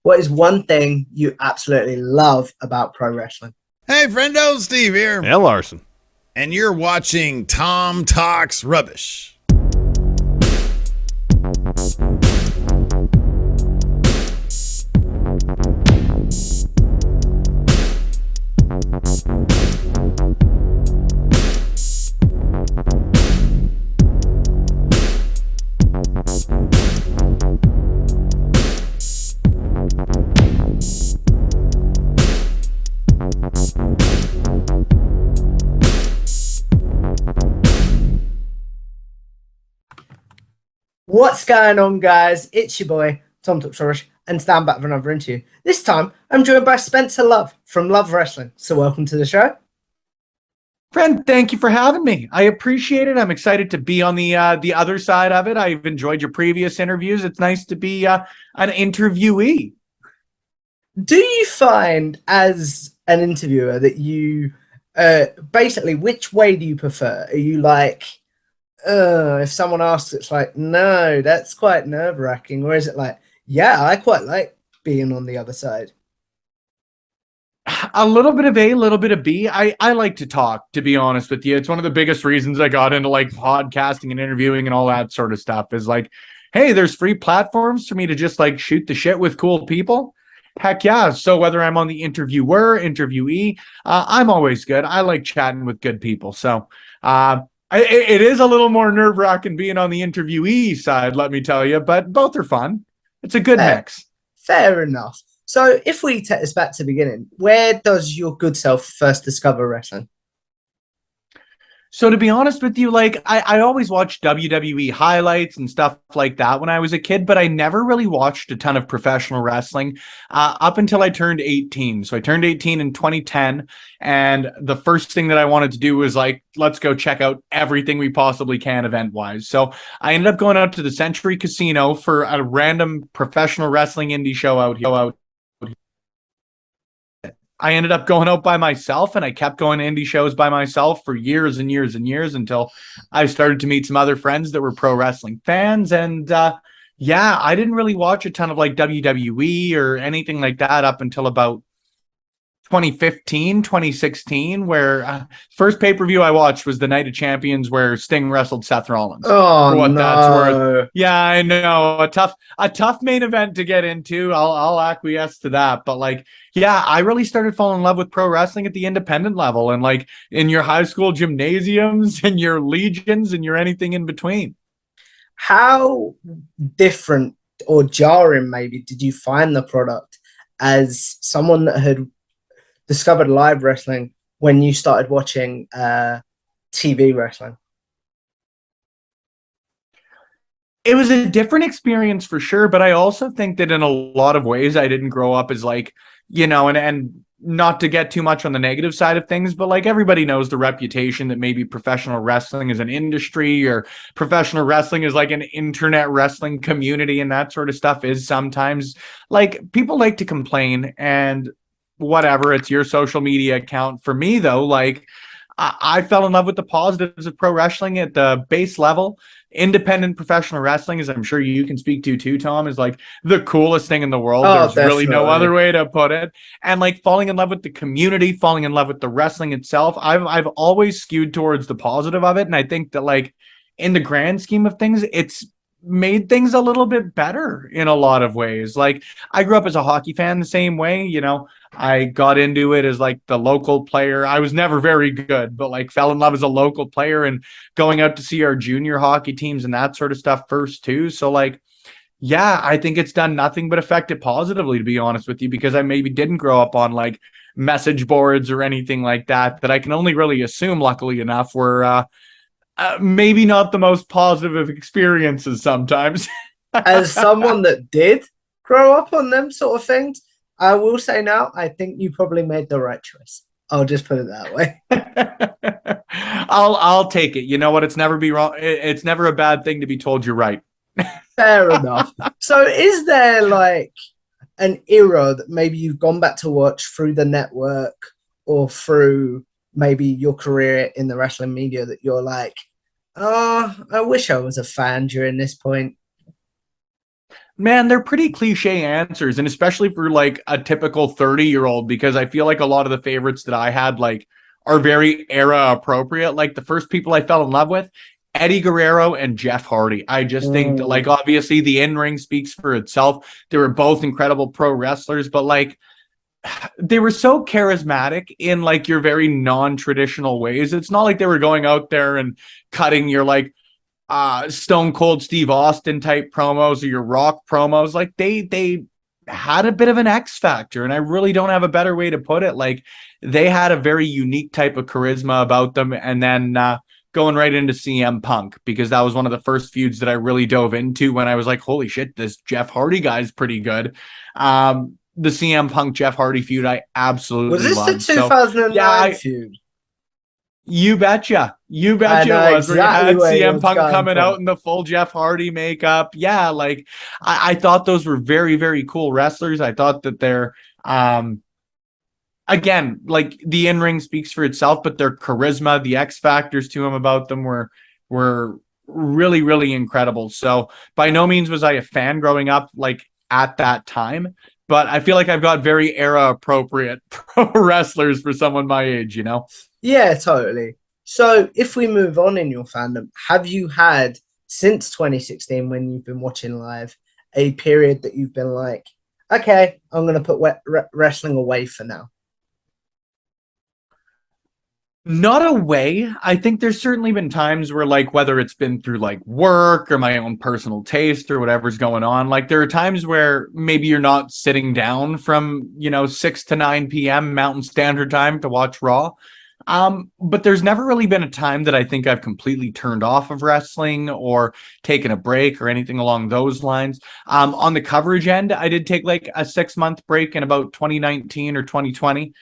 What is one thing you absolutely love about pro wrestling? Hey, friendo, Steve here. Yeah, Larson. And you're watching Tom Talks Rubbish. What's going on, guys? It's your boy, Tom Talks Rubbish, and today I'm back with another interview. This time, I'm joined by Spencer Love from Love Wrestling. So welcome to the show. Friend, thank you for having me. I appreciate it. I'm excited to be on the other side of it. I've enjoyed your previous interviews. It's nice to be an interviewee. Do you find, as an interviewer, that you basically, which way do you prefer? Are you like, if someone asks, it's like, no, that's quite nerve-wracking, or is it like, yeah, I quite like being on the other side? A little bit of A, a little bit of B. I like to talk, to be honest with you. It's one of the biggest reasons I got into like podcasting and interviewing and all that sort of stuff is like, hey, there's free platforms for me to just like shoot the shit with cool people. Heck yeah. So whether I'm on the interviewee, I'm always good. I like chatting with good people. So it is a little more nerve-wracking being on the interviewee side, let me tell you, but both are fun. It's a good mix. Fair enough. So if we take this back to the beginning, where does your good self first discover wrestling? So to be honest with you, like I always watched WWE highlights and stuff like that when I was a kid, but I never really watched a ton of professional wrestling up until I turned 18. So I turned 18 in 2010, and the first thing that I wanted to do was like, let's go check out everything we possibly can event-wise. So I ended up going out to the Century Casino for a random professional wrestling indie show out here. I ended up going out by myself, and I kept going to indie shows by myself for years and years and years until I started to meet some other friends that were pro wrestling fans. And yeah, I didn't really watch a ton of like WWE or anything like that up until about 2015, 2016, where first pay-per-view I watched was the Night of Champions where Sting wrestled Seth Rollins. Oh, for what no. that's worth. Yeah, I know. A tough main event to get into. I'll acquiesce to that. But like, yeah, I really started falling in love with pro wrestling at the independent level and like in your high school gymnasiums and your legions and your anything in between. How different or jarring maybe did you find the product as someone that had discovered live wrestling when you started watching TV wrestling? It was a different experience for sure, but I also think that in a lot of ways I didn't grow up as like, you know, and not to get too much on the negative side of things, but like everybody knows the reputation that maybe professional wrestling is an industry or professional wrestling is like an internet wrestling community and that sort of stuff is sometimes like people like to complain and whatever, it's your social media account. For me though, like I fell in love with the positives of pro wrestling at the base level. Independent professional wrestling, as I'm sure you can speak to too, Tom, is like the coolest thing in the world. Oh, There's really no definitely. other way to put it. And like falling in love with the community, falling in love with the wrestling itself, I've always skewed towards the positive of it. And I think that like in the grand scheme of things, it's made things a little bit better in a lot of ways. Like I grew up as a hockey fan the same way, you know, I got into it as like the local player. I was never very good, but like fell in love as a local player and going out to see our junior hockey teams and that sort of stuff first too. So like, yeah, I think it's done nothing but affect it positively, to be honest with you, because I maybe didn't grow up on like message boards or anything like that, that I can only really assume, luckily enough, were maybe not the most positive of experiences sometimes. As someone that did grow up on them sort of things, I will say now, I think you probably made the right choice. I'll just put it that way. I'll take it. You know what? It's never be wrong. It's never a bad thing to be told you're right. Fair enough. So is there like an era that maybe you've gone back to watch through the network or through maybe your career in the wrestling media that you're like, oh, I wish I was a fan during this point? Man, they're pretty cliche answers, and especially for like a typical 30-year-old, because I feel like a lot of the favorites that I had like are very era appropriate. Like the first people I fell in love with, Eddie Guerrero and Jeff Hardy. I just think that, like, obviously the in-ring speaks for itself. They were both incredible pro wrestlers, but like they were so charismatic in like your very non-traditional ways. It's not like they were going out there and cutting your like Stone Cold Steve Austin type promos or your Rock promos. Like they had a bit of an X factor, and I really don't have a better way to put it. Like they had a very unique type of charisma about them. And then going right into CM Punk, because that was one of the first feuds that I really dove into when I was like, holy shit, this Jeff Hardy guy's pretty good. The CM Punk Jeff Hardy feud I absolutely Was this loved. the 2009 feud? You betcha. You I betcha know it was. exactly Where you where had he CM was Punk going coming from. out in the full Jeff Hardy makeup. Yeah, like I thought those were very, very cool wrestlers. I thought that they're again, like the in-ring speaks for itself, but their charisma, the X factors to them about them were really, really incredible. So by no means was I a fan growing up like at that time, but I feel like I've got very era appropriate pro wrestlers for someone my age, you know? Yeah, totally. So if we move on in your fandom, have you had since 2016 when you've been watching live a period that you've been like, okay, I'm going to put wrestling away for now? Not a way. I think there's certainly been times where, like, whether it's been through like work or my own personal taste or whatever's going on, like, there are times where maybe you're not sitting down from, 6 to 9 p.m. Mountain Standard Time to watch Raw. But there's never really been a time that I think I've completely turned off of wrestling or taken a break or anything along those lines. On the coverage end, I did take like a 6-month break in about 2019 or 2020,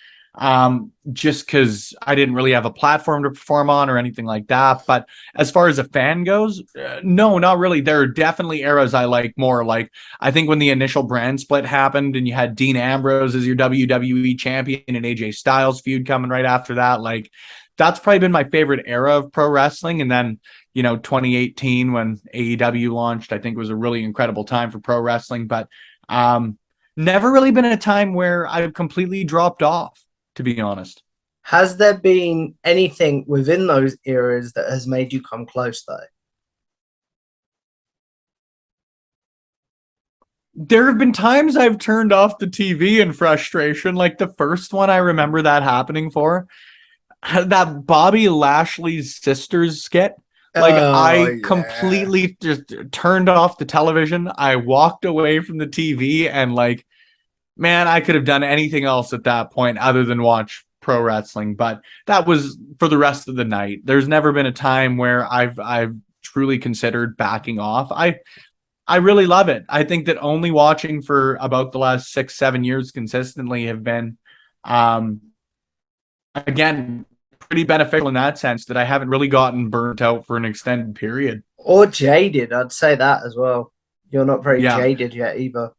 just because I didn't really have a platform to perform on or anything like that. But as far as a fan goes, no, not really. There are definitely eras I like more. Like I think when the initial brand split happened and you had Dean Ambrose as your WWE champion and AJ Styles feud coming right after that, like that's probably been my favorite era of pro wrestling. And then 2018 when AEW launched, I think was a really incredible time for pro wrestling. But never really been a time where I've completely dropped off, to be honest. Has there been anything within those eras that has made you come close, though? There have been times I've turned off the TV in frustration. Like the first one I remember that happening for, that Bobby Lashley's sisters skit. Like I completely just turned off the television. I walked away from the TV and like, man, I could have done anything else at that point other than watch pro wrestling. But that was for the rest of the night. There's never been a time where I've truly considered backing off. I really love it. I think that only watching for about the last 6-7 years consistently have been again pretty beneficial in that sense that I haven't really gotten burnt out for an extended period. Or jaded, I'd say that as well. You're not very jaded yet either.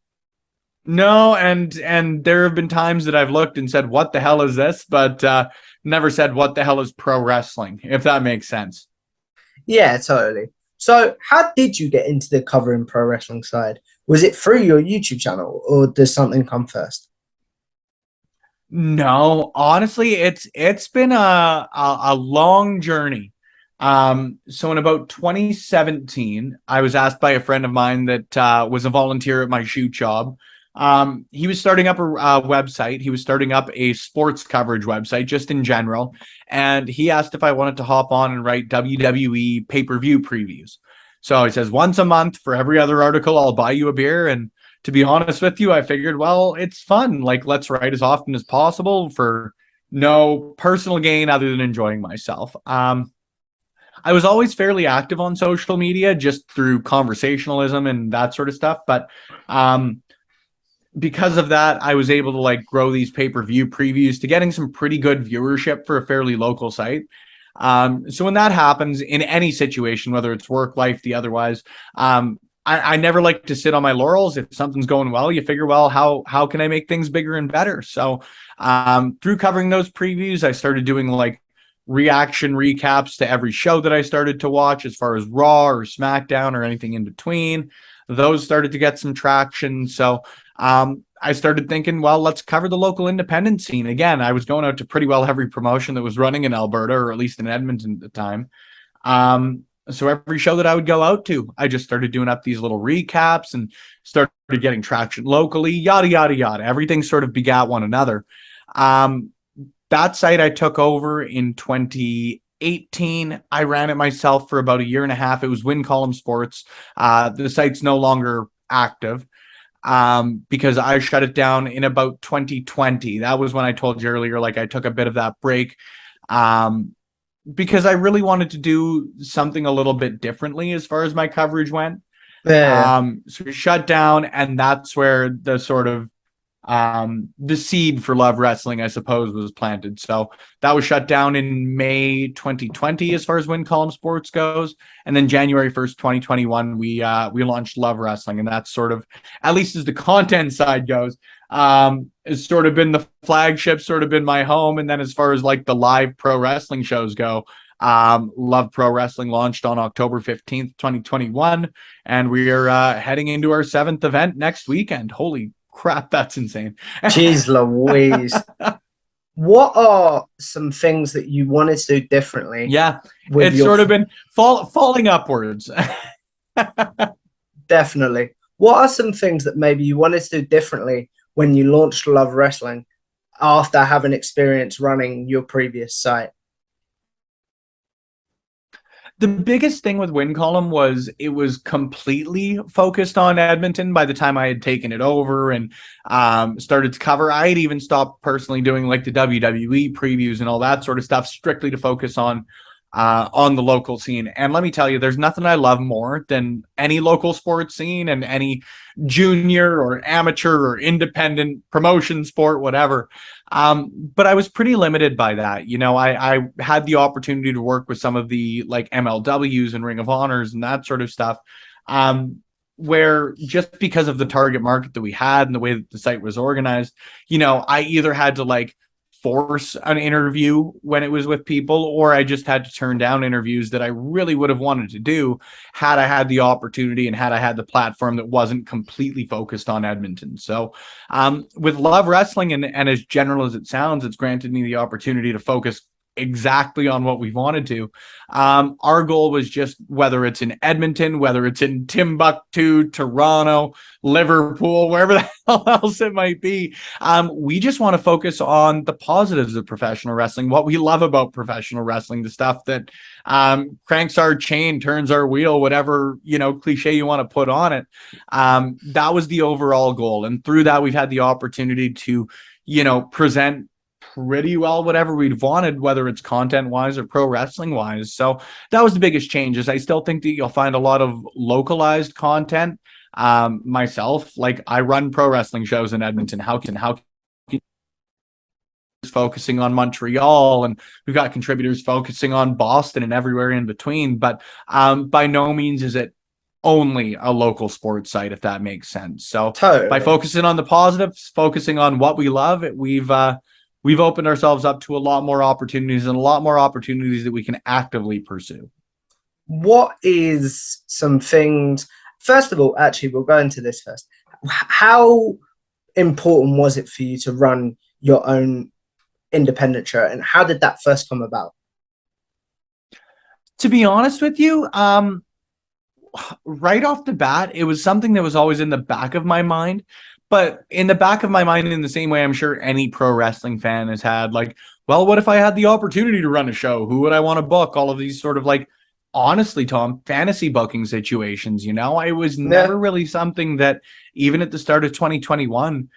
No, and there have been times that I've looked and said, what the hell is this? But never said, what the hell is pro wrestling, if that makes sense. Yeah, totally. So how did you get into the covering pro wrestling side? Was it through your YouTube channel or does something come first? No, honestly, it's been a long journey. So in about 2017, I was asked by a friend of mine that was a volunteer at my shoot job. He was starting up a website. He was starting up a sports coverage website just in general. And he asked if I wanted to hop on and write WWE pay-per-view previews. So he says, once a month for every other article, I'll buy you a beer. And to be honest with you, I figured, well, it's fun. Like, let's write as often as possible for no personal gain other than enjoying myself. I was always fairly active on social media just through conversationalism and that sort of stuff. But because of that, I was able to like grow these pay-per-view previews to getting some pretty good viewership for a fairly local site. So when that happens in any situation, whether it's work, life, the otherwise, I never like to sit on my laurels. If something's going well, you figure, well, how can I make things bigger and better? So through covering those previews, I started doing like reaction recaps to every show that I started to watch as far as Raw or SmackDown or anything in between. those started to get some traction. So I started thinking, well, let's cover the local independent scene. Again, I was going out to pretty well every promotion that was running in Alberta, or at least in Edmonton at the time. So every show that I would go out to, I just started doing up these little recaps and started getting traction locally, yada, yada, yada. Everything sort of begat one another. That site I took over in 2018. I ran it myself for about a year and a half. It was Win Column Sports. The site's no longer active because I shut it down in about 2020. That was when I told you earlier, like I took a bit of that break. Because I really wanted to do something a little bit differently as far as my coverage went. So we shut down, and that's where the sort of the seed for Love Wrestling, I suppose, was planted. So that was shut down in May 2020 as far as Win Column Sports goes. And then January 1st, 2021, we launched Love Wrestling, and that's sort of, at least as the content side goes, it's sort of been the flagship, sort of been my home. And then as far as like the live pro wrestling shows go, Love Pro Wrestling launched on October 15th, 2021, and we are heading into our 7th event next weekend. Holy crap, that's insane. Jeez Louise. What are some things that you wanted to do differently? Yeah, it's sort of been falling upwards. Definitely. What are some things that maybe you wanted to do differently when you launched Love Wrestling after having experience running your previous site? The biggest thing with Win Column was it was completely focused on Edmonton by the time I had taken it over and started to cover. I had even stopped personally doing like the WWE previews and all that sort of stuff, strictly to focus on the local scene. And let me tell you, there's nothing I love more than any local sports scene and any junior or amateur or independent promotion sport, whatever. But I was pretty limited by that. You know, I had the opportunity to work with some of the like MLWs and Ring of Honors and that sort of stuff. Where just because of the target market that we had and the way that the site was organized, you know, I either had to like force an interview when it was with people, or I just had to turn down interviews that I really would have wanted to do had I had the opportunity and had I had the platform that wasn't completely focused on Edmonton. So with Love Wrestling, and as general as it sounds, it's granted me the opportunity to focus exactly on what we wanted to. Our goal was just, whether it's in Edmonton, whether it's in Timbuktu, Toronto, Liverpool, wherever the hell else it might be, we just want to focus on the positives of professional wrestling, what we love about professional wrestling, the stuff that cranks our chain, turns our wheel, whatever, you know, cliche you want to put on it. That was the overall goal, and through that we've had the opportunity to, you know, present pretty well whatever we'd wanted, whether it's content wise or pro wrestling wise. So that was the biggest changes. I still think that you'll find a lot of localized content. Myself, like I run pro wrestling shows in Edmonton. How can focusing on Montreal, and we've got contributors focusing on Boston and everywhere in between. But by no means is it only a local sports site, if that makes sense. So Totally. By focusing on the positives, focusing on what we love, we've opened ourselves up to a lot more opportunities, and a lot more opportunities that we can actively pursue. What is some things, first of all, actually, we'll go into this first. How important was it for you to run your own independent show, and how did that first come about? To be honest with you, right off the bat, it was something that was always in the back of my mind. But in the back of my mind, in the same way I'm sure any pro wrestling fan has had, like, well, what if I had the opportunity to run a show? Who would I want to book? All of these sort of, like, honestly, Tom, fantasy booking situations, you know? It was never really something that, even at the start of 2021,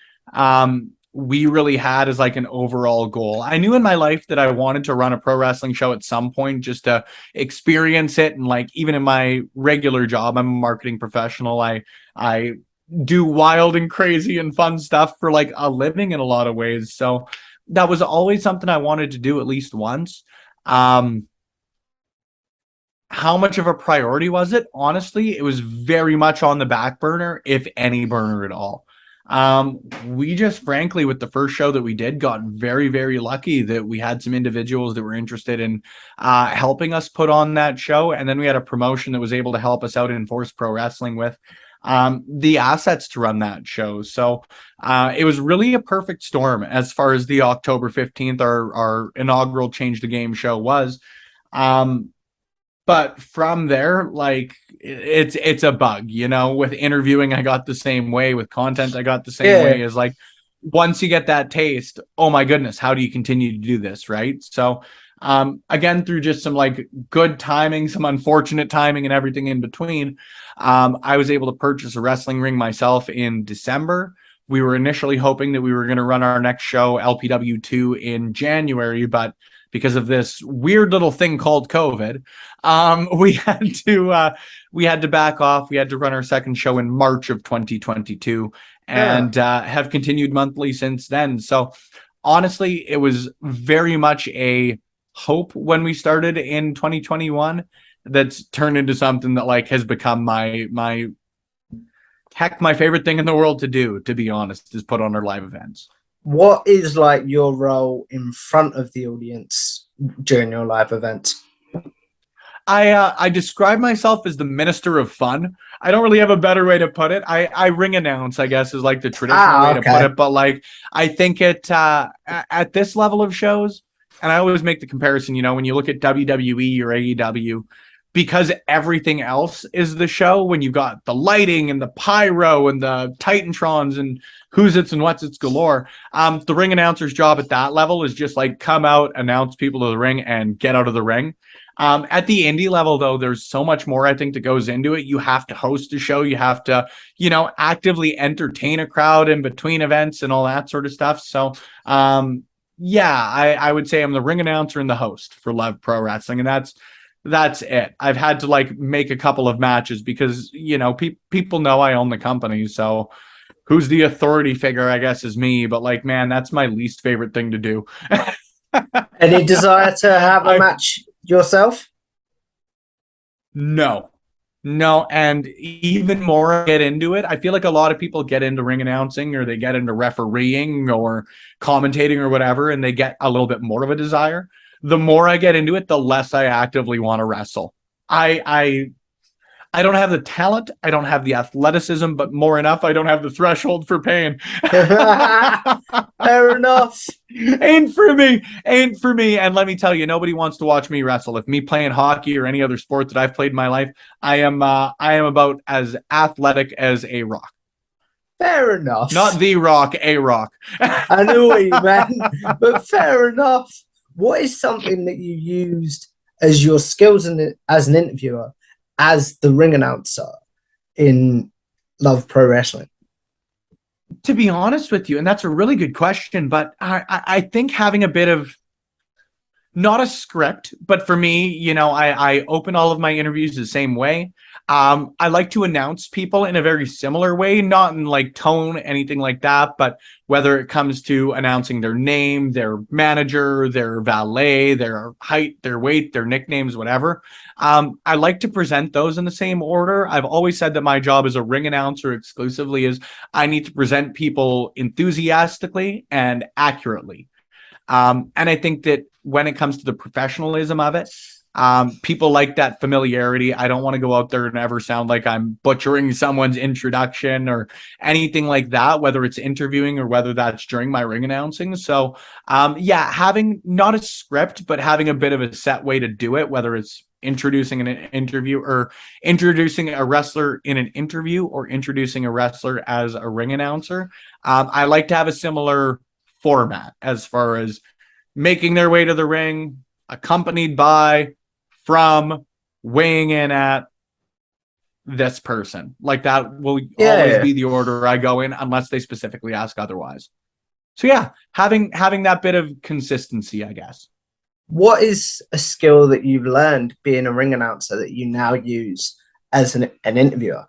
we really had as like an overall goal. I knew in my life that I wanted to run a pro wrestling show at some point, just to experience it. And like, even in my regular job, I'm a marketing professional. I do wild and crazy and fun stuff for like a living in a lot of ways. So that was always something I wanted to do at least once. How much of a priority was it? Honestly, it was very much on the back burner, if any burner at all. We just, frankly, with the first show that we did, got very, very lucky that we had some individuals that were interested in helping us put on that show. And then we had a promotion that was able to help us out in Force Pro Wrestling with the assets to run that show. So it was really a perfect storm as far as the October 15th, our inaugural Change the Game show was. But from there, like it's a bug, you know. With interviewing, I got the same way. With content, I got the same way. Is like once you get that taste, oh my goodness, how do you continue to do this, right? So again, through just some like good timing, some unfortunate timing, and everything in between, I was able to purchase a wrestling ring myself in December. We were initially hoping that we were going to run our next show, LPW2, in January, but because of this weird little thing called COVID, we had to back off. We had to run our second show in March of 2022, and have continued monthly since then. So honestly, it was very much a hope when we started in 2021 that's turned into something that like has become my favorite thing in the world to do, to be honest, is put on our live events. What is like your role in front of the audience during your live events? I describe myself as the minister of fun. I don't really have a better way to put it. I ring announce, I guess, is like the traditional way to put it. But like, I think it at this level of shows, and I always make the comparison, you know, when you look at WWE or AEW, because everything else is the show, when you've got the lighting and the pyro and the Titantrons and who's it's and what's it's galore. The ring announcer's job at that level is just like come out, announce people to the ring, and get out of the ring. At the indie level, though, there's so much more, I think, that goes into it. You have to host a show. You have to, you know, actively entertain a crowd in between events and all that sort of stuff. So, yeah, I would say I'm the ring announcer and the host for Love Pro Wrestling, and that's it. I've had to like make a couple of matches because, you know, people know I own the company. So who's the authority figure, I guess, is me. But like, man, that's my least favorite thing to do. Any desire to have a match yourself? No. And even more I get into it, I feel like a lot of people get into ring announcing or they get into refereeing or commentating or whatever, and they get a little bit more of a desire. The more I get into it, the less I actively want to wrestle. I don't have the talent, I don't have the athleticism, but more enough, I don't have the threshold for pain. Fair enough. Ain't for me. And let me tell you, nobody wants to watch me wrestle. If me playing hockey or any other sport that I've played in my life, I am about as athletic as a rock. Fair enough. Not the rock, a rock. I know what you meant, but fair enough. What is something that you used as your skills as an interviewer, as the ring announcer in Love Pro Wrestling? To be honest with you, and that's a really good question, but I think having a bit of, not a script, but for me, you know, I open all of my interviews the same way. I like to announce people in a very similar way, not in like tone, anything like that, but whether it comes to announcing their name, their manager, their valet, their height, their weight, their nicknames, whatever. I like to present those in the same order. I've always said that my job as a ring announcer exclusively is I need to present people enthusiastically and accurately. And I think that when it comes to the professionalism of it, people like that familiarity. I don't want to go out there and ever sound like I'm butchering someone's introduction or anything like that, whether it's interviewing or whether that's during my ring announcing. So, yeah, having not a script, but having a bit of a set way to do it, whether it's introducing an interview or introducing a wrestler in an interview or introducing a wrestler as a ring announcer. I like to have a similar format as far as making their way to the ring, accompanied by, from, weighing in at this person. Like that will always be the order I go in unless they specifically ask otherwise. So yeah, having that bit of consistency, I guess. What is a skill that you've learned being a ring announcer that you now use as an interviewer?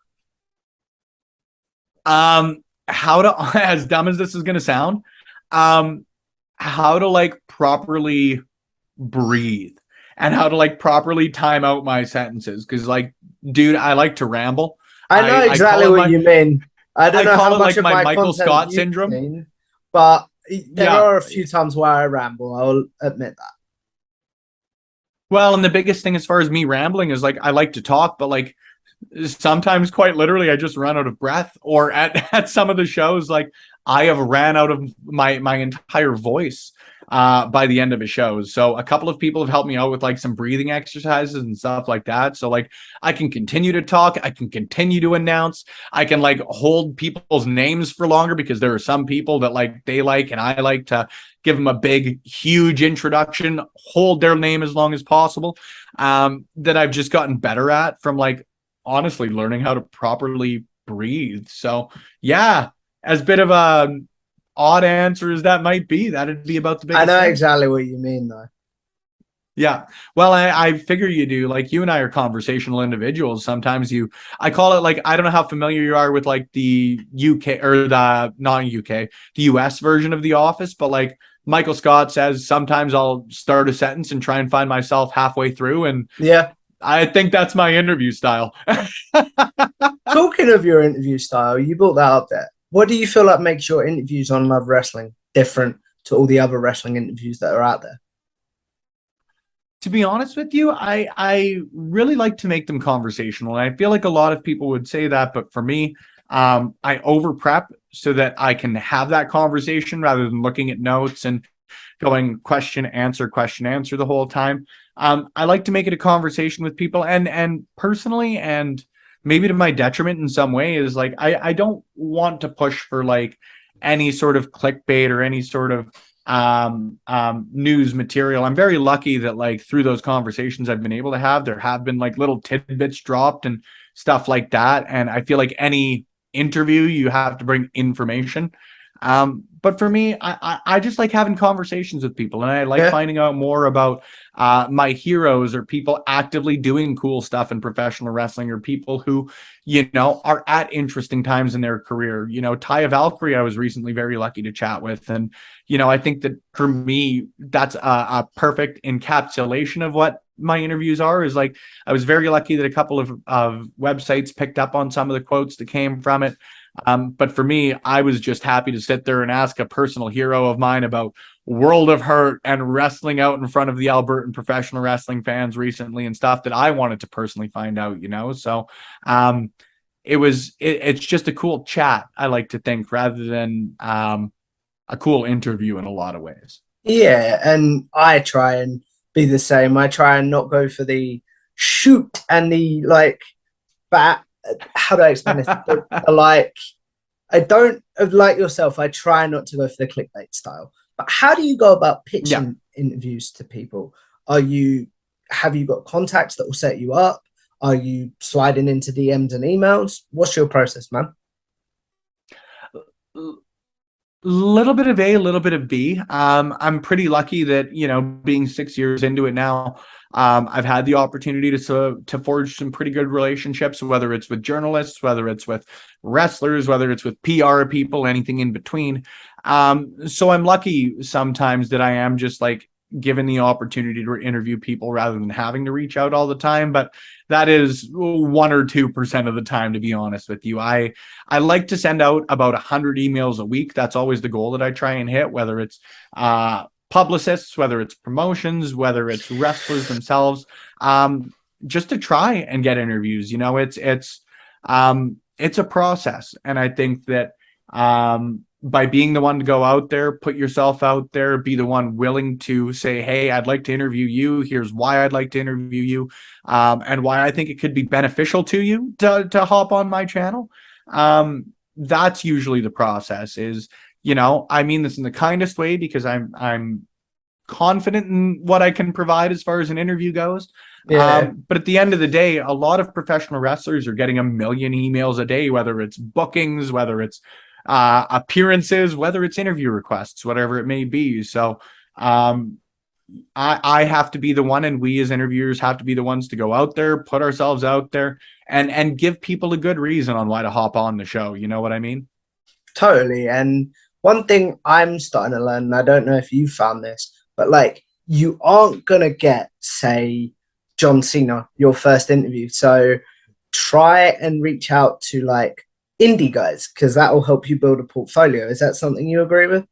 How to, as dumb as this is going to sound, how to like properly breathe and how to like properly time out my sentences. Cause like, dude, I like to ramble. I know exactly what you mean. I don't know how much like of my my Michael Scott syndrome, mean, but there are a few times where I ramble. I'll admit that. Well, and the biggest thing as far as me rambling is like, I like to talk, but like Sometimes quite literally I just run out of breath, or at some of the shows, like I have ran out of my entire voice by the end of a show. So a couple of people have helped me out with like some breathing exercises and stuff like that, so like I can continue to talk, I can continue to announce, I can like hold people's names for longer, because there are some people that like they like, and I like to give them a big huge introduction, hold their name as long as possible. That I've just gotten better at from like honestly learning how to properly breathe. So yeah, as bit of a odd answer as that might be, that'd be about the I biggest know thing. exactly what you mean, though. Yeah. Well, I figure you do. Like you and I are conversational individuals. Sometimes I call it like, I don't know how familiar you are with like the UK or the not UK, the US version of The Office, but like Michael Scott says, sometimes I'll start a sentence and try and find myself halfway through. And Yeah. I think that's my interview style. Talking of your interview style, you brought that up there. What do you feel like makes your interviews on Love Wrestling different to all the other wrestling interviews that are out there? To be honest with you, I really like to make them conversational. And I feel like a lot of people would say that, but for me, I over prep so that I can have that conversation rather than looking at notes and going question answer the whole time. I like to make it a conversation with people, and personally, and maybe to my detriment in some way, is like I don't want to push for like any sort of clickbait or any sort of news material. I'm very lucky that like through those conversations I've been able to have, there have been like little tidbits dropped and stuff like that. And I feel like any interview, you have to bring information. But for me, I just like having conversations with people, and I like Yeah. finding out more about my heroes, or people actively doing cool stuff in professional wrestling, or people who, are at interesting times in their career. Taya Valkyrie, I was recently very lucky to chat with. And, I think that for me, that's a perfect encapsulation of what my interviews are. Is like, I was very lucky that a couple of websites picked up on some of the quotes that came from it. But for me, I was just happy to sit there and ask a personal hero of mine about World of Hurt and wrestling out in front of the Albertan professional wrestling fans recently, and stuff that I wanted to personally find out. So it's just a cool chat, I like to think, rather than a cool interview in a lot of ways. Yeah, and I try and be the same. I try and not go for the shoot and the like bat. How do I explain this? The like, I don't like yourself. I try not to go for the clickbait style. But how do you go about Yeah. pitching interviews to people? Have you got contacts that will set you up? Are you sliding into DMs and emails? What's your process, man? Little bit of A, little bit of B. I'm pretty lucky that, being 6 years into it now, I've had the opportunity to forge some pretty good relationships, whether it's with journalists, whether it's with wrestlers, whether it's with PR people, anything in between. So I'm lucky sometimes that I am just like given the opportunity to interview people rather than having to reach out all the time. But that is 1 or 2% of the time, to be honest with you. I like to send out about 100 emails a week. That's always the goal that I try and hit, whether it's publicists, whether it's promotions, whether it's wrestlers themselves, just to try and get interviews. It's a process, and I think that by being the one to go out there, put yourself out there, be the one willing to say, hey, I'd like to interview you. Here's why I'd like to interview you, and why I think it could be beneficial to you to hop on my channel. That's usually the process. Is, I mean this in the kindest way, because I'm confident in what I can provide as far as an interview goes. Yeah, But at the end of the day, a lot of professional wrestlers are getting a million emails a day, whether it's bookings, whether it's appearances, whether it's interview requests, whatever it may be. So I have to be the one, and we as interviewers have to be the ones to go out there, put ourselves out there, and give people a good reason on why to hop on the show. You know what I mean? totally. And one thing I'm starting to learn, and I don't know if you found this, but like you aren't gonna get, say, John Cena your first interview. So try and reach out to like indie guys, because that will help you build a portfolio. Is that something you agree with?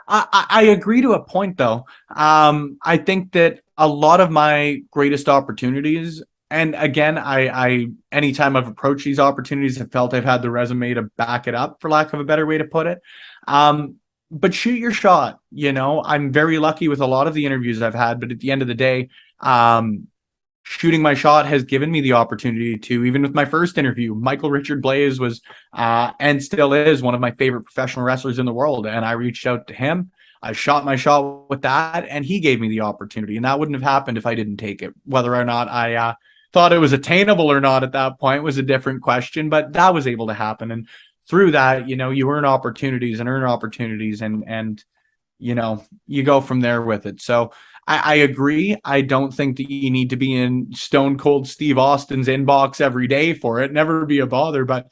I agree to a point, though. I think that a lot of my greatest opportunities and again, I anytime I've approached these opportunities, have felt I've had the resume to back it up, for lack of a better way to put it. But shoot your shot. I'm very lucky with a lot of the interviews I've had, but at the end of the day, shooting my shot has given me the opportunity to, even with my first interview, Michael Richard Blaze was and still is one of my favorite professional wrestlers in the world. And I reached out to him. I shot my shot with that, and he gave me the opportunity. And that wouldn't have happened if I didn't take it. Whether or not I thought it was attainable or not at that point was a different question, but that was able to happen. And through that, you earn opportunities and you go from there with it. So I agree. I don't think that you need to be in Stone Cold Steve Austin's inbox every day for it. Never be a bother. But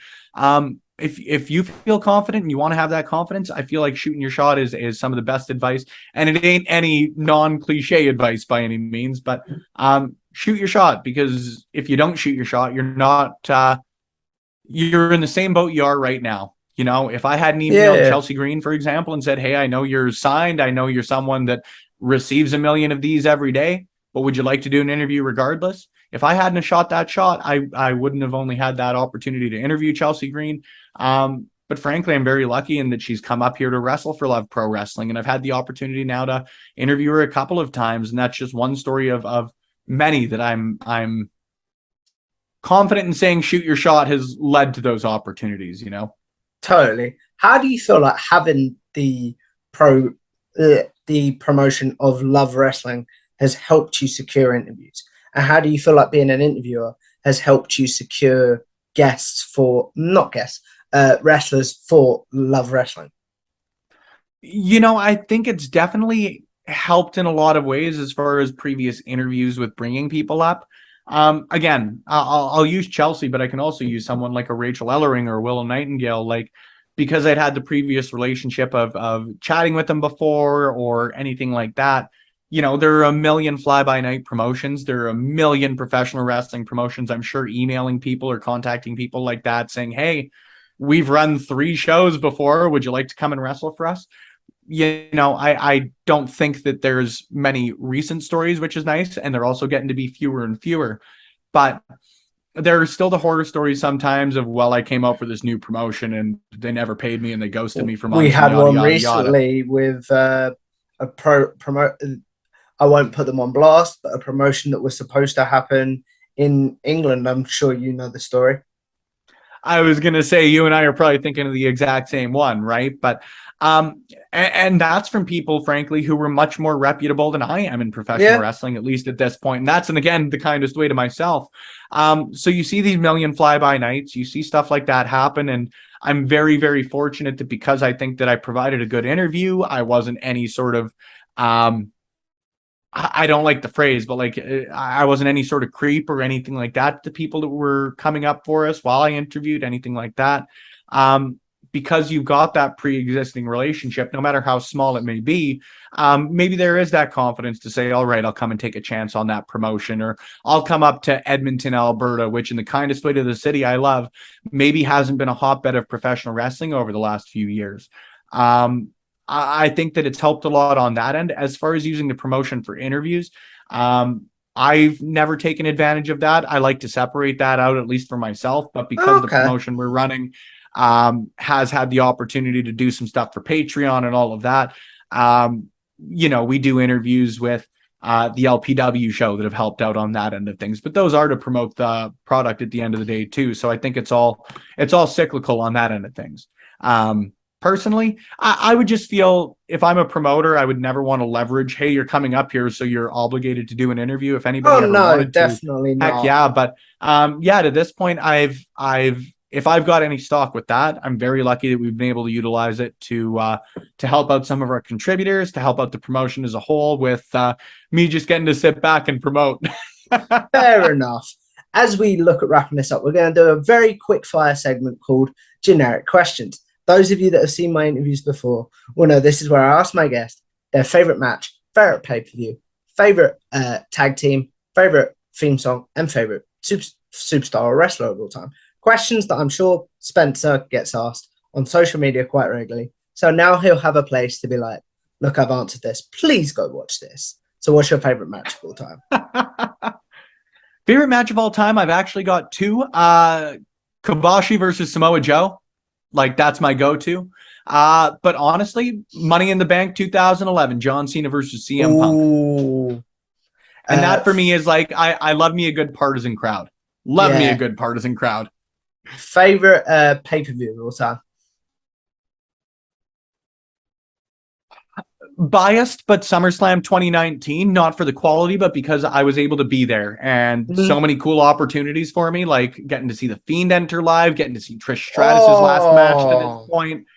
if you feel confident and you want to have that confidence, I feel like shooting your shot is some of the best advice. And it ain't any non-cliche advice by any means, but shoot your shot, because if you don't shoot your shot, you're in the same boat you are right now. If I hadn't emailed Chelsea Green, for example, and said, hey, I know you're signed, I know you're someone that receives 1 million of these every day, but would you like to do an interview regardless? If I hadn't shot that shot, I wouldn't have only had that opportunity to interview Chelsea Green. But frankly, I'm very lucky in that she's come up here to wrestle for Love Pro Wrestling, and I've had the opportunity now to interview her a couple of times, and that's just one story of many that I'm confident in saying shoot your shot has led to those opportunities. Totally. How do you feel like having the promotion of Love Wrestling has helped you secure interviews? And how do you feel like being an interviewer has helped you secure wrestlers for Love Wrestling? I think it's definitely helped in a lot of ways as far as previous interviews with bringing people up. Again, I'll use Chelsea, but I can also use someone like a Rachel Ellering or Willow Nightingale, because I'd had the previous relationship of chatting with them before or anything like that. There are 1 million fly-by-night promotions. There are 1 million professional wrestling promotions. I'm sure emailing people or contacting people like that saying, hey, we've run 3 shows before. Would you like to come and wrestle for us? I don't think that there's many recent stories, which is nice. And they're also getting to be fewer and fewer. But there are still the horror stories sometimes of, well, I came out for this new promotion and they never paid me and they ghosted me for months. We had one recently with a I won't put them on blast, but a promotion that was supposed to happen in England. I'm sure you know the story. I was going to say, you and I are probably thinking of the exact same one, right? But and that's from people, frankly, who were much more reputable than I am in professional wrestling, at least at this point. And that's, and again, the kindest way to myself. So you see these 1 million fly-by-nights, you see stuff like that happen. And I'm very, very fortunate that because I think that I provided a good interview, I wasn't any sort of, I don't like the phrase, but I wasn't any sort of creep or anything like that. The people that were coming up for us while I interviewed, anything like that. Because you've got that pre-existing relationship, no matter how small it may be, maybe there is that confidence to say, all right, I'll come and take a chance on that promotion, or I'll come up to Edmonton, Alberta, which in the kindest way to the city I love, maybe hasn't been a hotbed of professional wrestling over the last few years. I think that it's helped a lot on that end. As far as using the promotion for interviews, I've never taken advantage of that. I like to separate that out, at least for myself, but because the promotion we're running has had the opportunity to do some stuff for Patreon and all of that. We do interviews with the LPW show that have helped out on that end of things, but those are to promote the product at the end of the day too. So I think it's all cyclical on that end of things. Personally, I would just feel, if I'm a promoter, I would never want to leverage, hey, you're coming up here, so you're obligated to do an interview. If anybody wanted definitely to, heck yeah. But to this point, if I've got any stock with that, I'm very lucky that we've been able to utilize it to help out some of our contributors, to help out the promotion as a whole, with me just getting to sit back and promote. Fair enough. As we look at wrapping this up, we're going to do a very quick fire segment called Generic Questions. Those of you that have seen my interviews before will know this is where I ask my guest their favorite match, favorite pay-per-view, favorite tag team, favorite theme song, and favorite superstar or wrestler of all time. Questions that I'm sure Spencer gets asked on social media quite regularly. So now he'll have a place to be like, look, I've answered this. Please go watch this. So what's your favorite match of all time? Favorite match of all time, I've actually got two. Kobashi versus Samoa Joe. Like, that's my go-to. But honestly, Money in the Bank 2011, John Cena versus CM Punk. Ooh. And that for me is like, I love me a good partisan crowd. Love me a good partisan crowd. Favorite pay-per-view of all time? Biased, but SummerSlam 2019, not for the quality, but because I was able to be there and so many cool opportunities for me, like getting to see The Fiend enter live, getting to see Trish Stratus's last match to this point.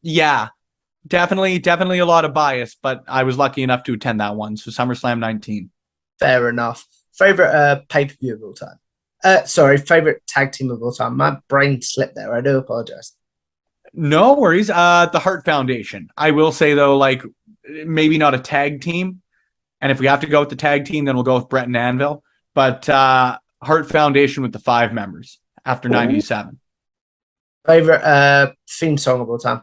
Yeah, definitely a lot of bias, but I was lucky enough to attend that one. So SummerSlam 19. Fair enough. Favorite pay-per-view of all time? Sorry, favorite tag team of all time. My brain slipped there. I do apologize. No worries. The Hart Foundation. I will say though, like maybe not a tag team. And if we have to go with the tag team, then we'll go with Brett and Anvil. But Hart Foundation with the 5 members after 97. Favorite theme song of all time?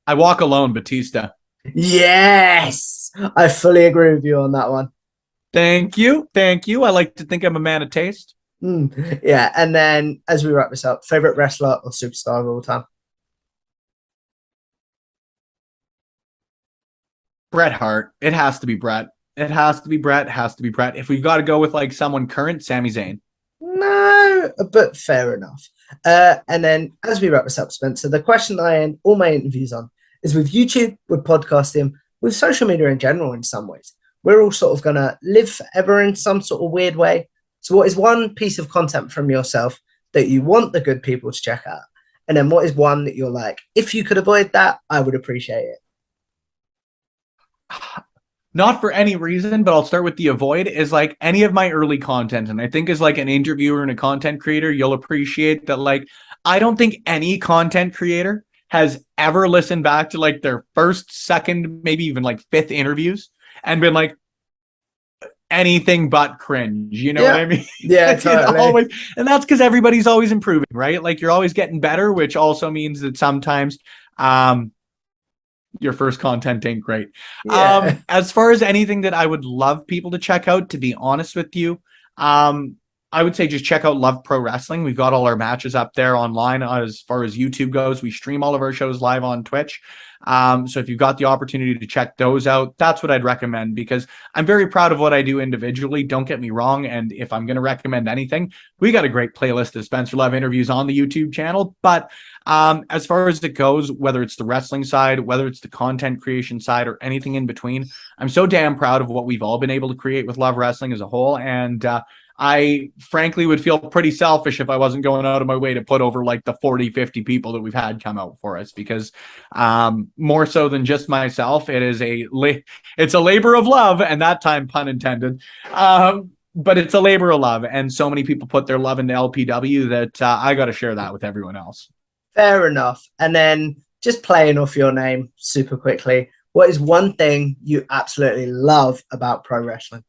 I Walk Alone, Batista. Yes! I fully agree with you on that one. Thank you. I like to think I'm a man of taste. Yeah, and then as we wrap this up, favorite wrestler or superstar of all time? Bret Hart. It has to be Bret. If we've got to go with like someone current, Sami Zayn. No, but fair enough. And then as we wrap this up, Spencer, the question that I end all my interviews on is with YouTube, with podcasting, with social media in general in some ways. We're all sort of going to live forever in some sort of weird way. So what is one piece of content from yourself that you want the good people to check out? And then what is one that you're like, if you could avoid that, I would appreciate it? Not for any reason, but I'll start with the avoid is like any of my early content. And I think as like an interviewer and a content creator, you'll appreciate that. Like, I don't think any content creator has ever listened back to like their first, second, maybe even like 5th interviews and been like, anything but cringe, you know what I mean? Yeah, totally. And that's because everybody's always improving, right? Like you're always getting better, which also means that sometimes your first content ain't great. Yeah. As far as anything that I would love people to check out, to be honest with you, I would say just check out Love Pro Wrestling. We've got all our matches up there online. As far as YouTube goes, we stream all of our shows live on Twitch. So if you've got the opportunity to check those out, that's what I'd recommend because I'm very proud of what I do individually. Don't get me wrong. And if I'm going to recommend anything, we got a great playlist of Spencer Love interviews on the YouTube channel. But as far as it goes, whether it's the wrestling side, whether it's the content creation side or anything in between, I'm so damn proud of what we've all been able to create with Love Wrestling as a whole. And I frankly would feel pretty selfish if I wasn't going out of my way to put over like the 40, 50 people that we've had come out for us because more so than just myself, it's a labor of love, and that time pun intended. But it's a labor of love, and so many people put their love into LPW that I got to share that with everyone else. Fair enough. And then just playing off your name super quickly, what is one thing you absolutely love about pro wrestling?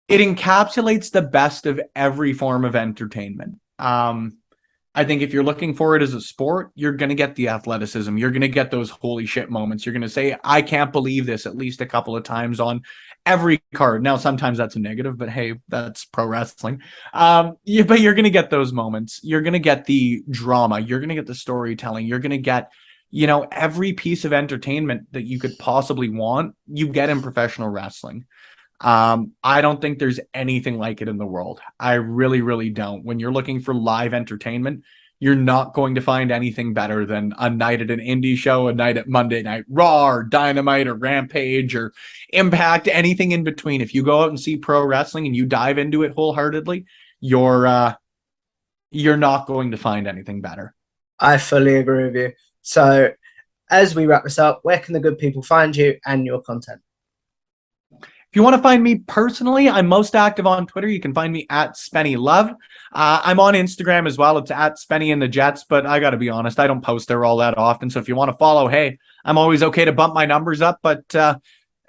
It encapsulates the best of every form of entertainment. I think if you're looking for it as a sport, you're going to get the athleticism. You're going to get those holy shit moments. You're going to say, I can't believe this at least a couple of times on every card. Now, sometimes that's a negative, but hey, that's pro wrestling. But you're going to get those moments. You're going to get the drama. You're going to get the storytelling. You're going to get, every piece of entertainment that you could possibly want, you get in professional wrestling. I don't think there's anything like it in the world. I really, really don't. When you're looking for live entertainment, you're not going to find anything better than a night at an indie show, a night at Monday Night Raw or Dynamite or Rampage or Impact, anything in between. If you go out and see pro wrestling and you dive into it wholeheartedly, you're not going to find anything better. I fully agree with you. So as we wrap this up, where can the good people find you and your content? If you want to find me personally, I'm most active on Twitter. You can find me at Spenny Love. I'm on Instagram as well. It's at Spenny and the Jets, but I got to be honest, I don't post there all that often. So if you want to follow, hey, I'm always okay to bump my numbers up, but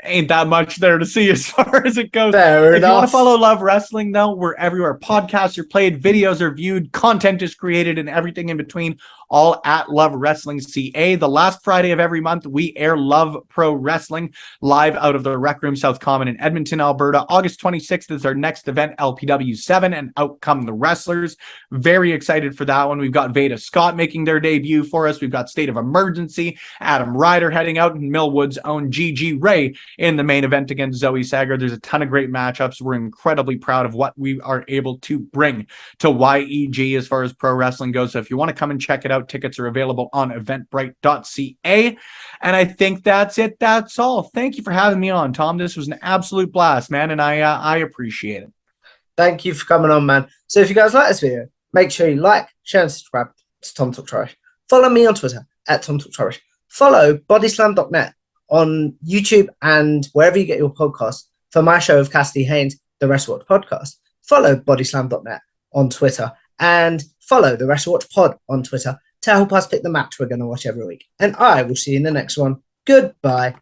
ain't that much there to see as far as it goes. Fair if enough. You want to follow Love Wrestling, though, we're everywhere. Podcasts are played, videos are viewed, content is created, and everything in between. all at Love Wrestling CA. The last Friday of every month, we air Love Pro Wrestling live out of the Rec Room South Common in Edmonton, Alberta. August 26th is our next event, LPW 7, and out come the wrestlers. Very excited for that one. We've got Veda Scott making their debut for us. We've got State of Emergency, Adam Ryder heading out, and Millwood's own Gigi Ray in the main event against Zoe Sager. There's a ton of great matchups. We're incredibly proud of what we are able to bring to YEG as far as pro wrestling goes. So if you want to come and check it out, tickets are available on eventbrite.ca. And I think that's it. That's all. Thank you for having me on, Tom. This was an absolute blast, man, and I appreciate it. Thank you for coming on, man. So if you guys like this video, make sure you like, share, and subscribe to Tom Talk Trash. Follow me on Twitter at Tom Talk Trash. Follow bodyslam.net on YouTube and wherever you get your podcasts for my show of Cassidy Haynes, the WrestleWatch Podcast. Follow bodyslam.net on Twitter and follow the WrestleWatch Pod on Twitter to help us pick the match we're going to watch every week. And I will see you in the next one. Goodbye.